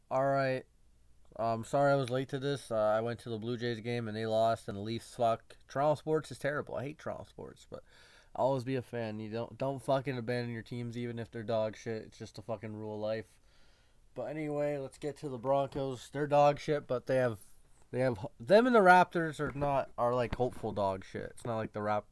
All right. Sorry I was late to this. I went to the Blue Jays game and they lost, and the Leafs suck. Toronto sports is terrible. I hate Toronto sports, but I'll always be a fan. You don't fucking abandon your teams even if they're dog shit. It's just a fucking rule of life. But anyway, let's get to the Broncos. They're dog shit, but they have them and the Raptors are like hopeful dog shit. It's not like the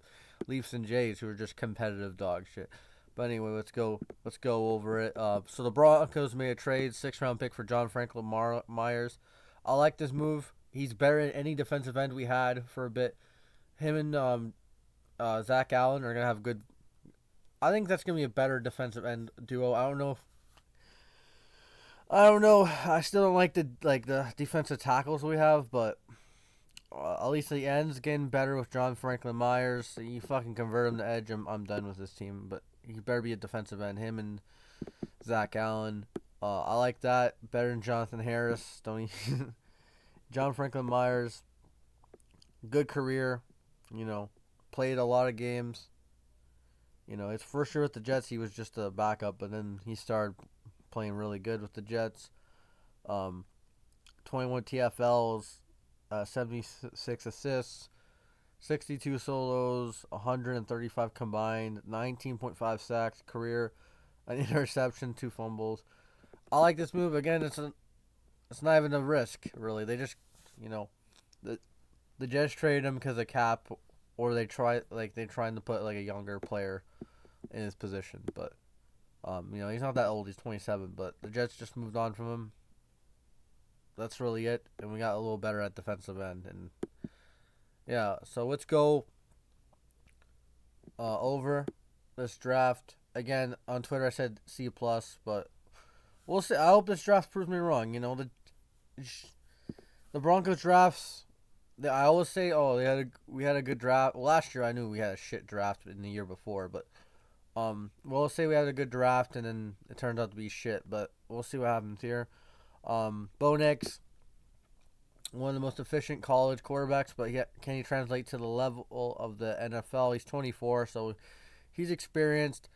Leafs and Jays who are just competitive dog shit. But anyway, let's go over it. So the Broncos made a trade, 6th round pick for John Franklin Myers. I like this move. He's better than any defensive end we had for a bit. Him and Zach Allen are gonna have good. I think that's gonna be a better defensive end duo. I don't know. I still don't like the defensive tackles we have, but at least the end's getting better with John Franklin Myers. You fucking convert him to edge. I'm done with this team, but he better be a defensive end. Him and Zach Allen. I like that better than Jonathan Harris. Don't he? John Franklin Myers, good career. You know, played a lot of games. His first year with the Jets, he was just a backup, but then he started playing really good with the Jets. Um, 21 TFLs, 76 assists, 62 solos, 135 combined, 19.5 sacks, career, an interception, 2 fumbles. I like this move. Again, it's not even a risk really. They just you know the the Jets traded him because of cap, or they're trying to put like a younger player in his position. But he's not that old. He's 27. But the Jets just moved on from him. That's really it. And we got a little better at defensive end. And yeah, so let's go over this draft. Again, on Twitter I said C plus, but we'll see. I hope this draft proves me wrong. The Broncos drafts. I always say, oh, we had a good draft. Well, last year I knew we had a shit draft in the year before, but we'll say we had a good draft and then it turned out to be shit. But we'll see what happens here. Bo Nix, one of the most efficient college quarterbacks, but can he translate to the level of the NFL? He's 24, so he's experienced.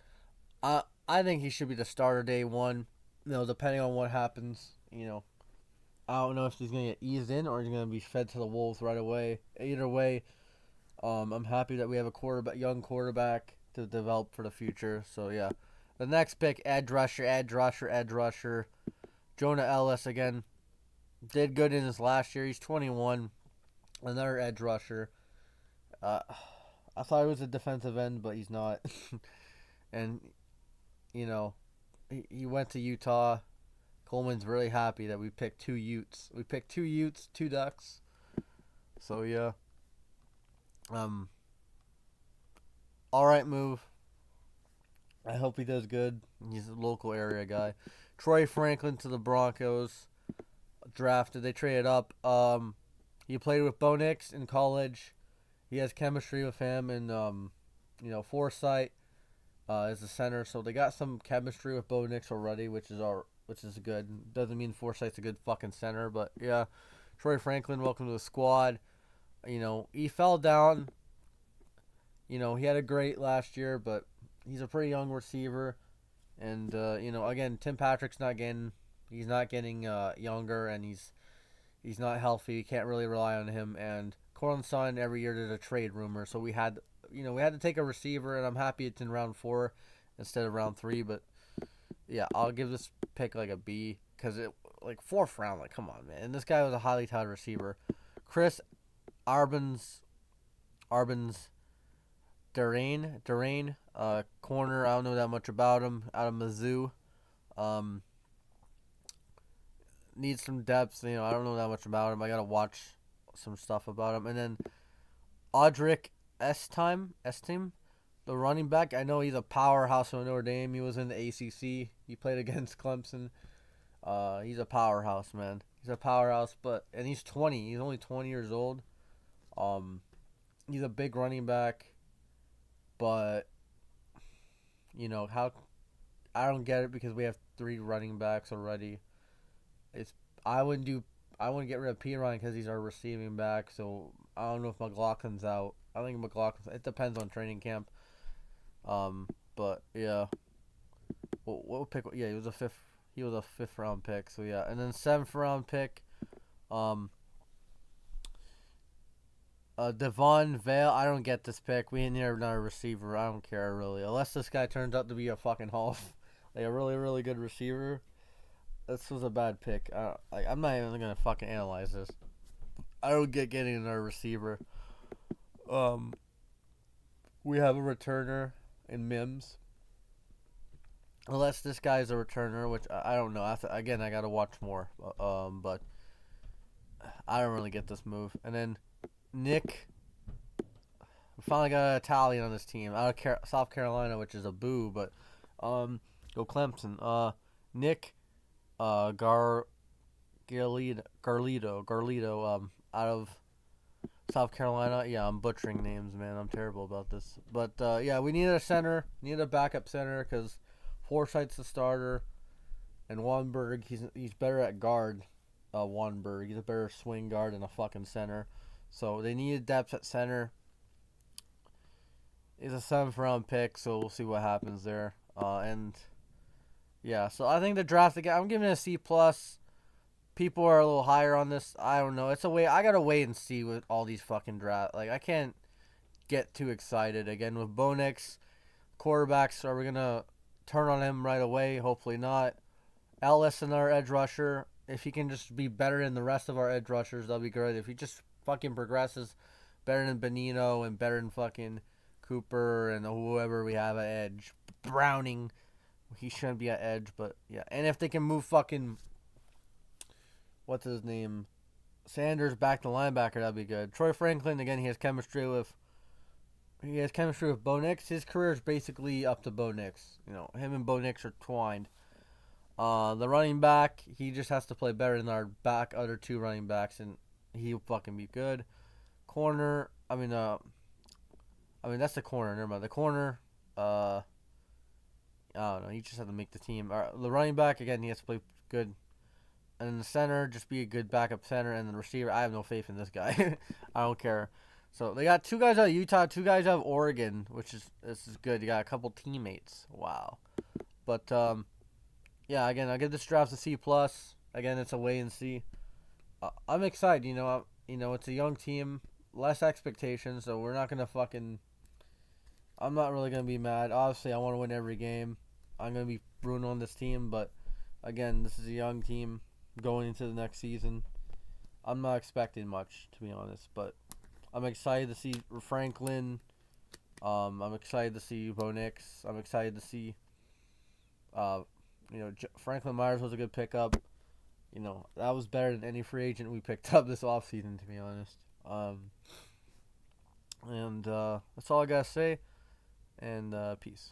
I think he should be the starter day one. Depending on what happens. I don't know if he's gonna get eased in or he's gonna be fed to the wolves right away. Either way, I'm happy that we have a young quarterback to develop for the future. So yeah, the next pick, edge rusher. Jonah Ellis again did good in his last year. He's 21, another edge rusher. Uh, I thought he was a defensive end, but he's not. And you know, he went to Utah. Coleman's really happy that we picked two Utes. We picked two Utes, two Ducks. So yeah, um, all right move. I hope he does good. He's a local area guy. Troy Franklin to the Broncos. Drafted. They traded up. He played with Bo Nix in college. He has chemistry with him, and Forsythe is the center. So they got some chemistry with Bo Nix already, which is good. Doesn't mean Forsythe's a good fucking center, but yeah. Troy Franklin, welcome to the squad. He fell down. He had a great last year, but he's a pretty young receiver. And again, Tim Patrick's he's not getting younger, and he's not healthy. You can't really rely on him. And Cortland Sutton every year did a trade rumor, so we had to take a receiver, and I'm happy it's in round 4 instead of round 3. But yeah, I'll give this pick like a B because it like 4th round. Like, come on, man. And this guy was a highly touted receiver. Chris Arbins Durain, corner. I don't know that much about him. Out of Mizzou, um, needs some depth. I don't know that much about him. I gotta watch some stuff about him. And then Audric Estime, the running back. I know he's a powerhouse from Notre Dame. He was in the ACC. He played against Clemson. He's a powerhouse, man. He's a powerhouse, and he's 20. He's only 20 years old. Um, he's a big running back, but how I don't get it because we have 3 running backs already. It's I wouldn't do I wouldn't get rid of Piron because he's our receiving back. So I don't know if McLaughlin's out. I think McLaughlin. It depends on training camp. But yeah, what pick? Yeah, he was a 5th. He was a 5th-round pick. So yeah, and then 7th-round pick. Devon Vale. I don't get this pick. We need another receiver. I don't care really, unless this guy turns out to be a fucking like a really really good receiver. This was a bad pick. I'm not even gonna fucking analyze this. I don't get getting another receiver. We have a returner in Mims. Unless this guy's a returner, which I don't know. Again, I gotta watch more. But I don't really get this move. And then Nick, we finally got an Italian on this team out of South Carolina, which is a boo. But go Clemson. Nick, Garlito, out of South Carolina. Yeah, I'm butchering names, man. I'm terrible about this. But yeah, we need a center. Need a backup center because Forsythe's the starter, and Wanberg, he's better at guard. Wanberg, he's a better swing guard than a fucking center. So they needed depth at center. He's a 7th-round pick, so we'll see what happens there. And yeah, so I think the draft again, I'm giving it a C plus. People are a little higher on this. I don't know. I gotta wait and see with all these fucking draft. Like, I can't get too excited again with Bo Nix. Quarterbacks, are we gonna turn on him right away? Hopefully not. Ellis, another edge rusher. If he can just be better than the rest of our edge rushers, that'll be great. If he just fucking progresses better than Benino and better than fucking Cooper and whoever we have at edge. Browning. He shouldn't be at edge, but yeah. And if they can move fucking, what's his name, Sanders back to linebacker, that'd be good. Troy Franklin, again, he has chemistry with Bo Nix. His career is basically up to Bo Nix. You know, him and Bo Nix are twined. The running back, he just has to play better than our other 2 running backs, and he'll fucking be good. Corner, I mean that's the corner. Never mind. The corner, I don't know. He just has to make the team. The running back, again, he has to play good. And then the center, just be a good backup center. And the receiver, I have no faith in this guy. I don't care. So they got 2 guys out of Utah, 2 guys out of Oregon, this is good. You got a couple teammates. Wow. But yeah, again, I'll give this draft a C plus. Again, it's a wait and see. I'm excited. It's a young team, less expectations, so we're not gonna fucking. I'm not really gonna be mad. Obviously, I want to win every game. I'm gonna be rooting on this team, but again, this is a young team going into the next season. I'm not expecting much, to be honest, but I'm excited to see Franklin. I'm excited to see Bo Nix. I'm excited to see. Franklin Myers was a good pickup. That was better than any free agent we picked up this offseason, to be honest. And that's all I gotta say. And peace.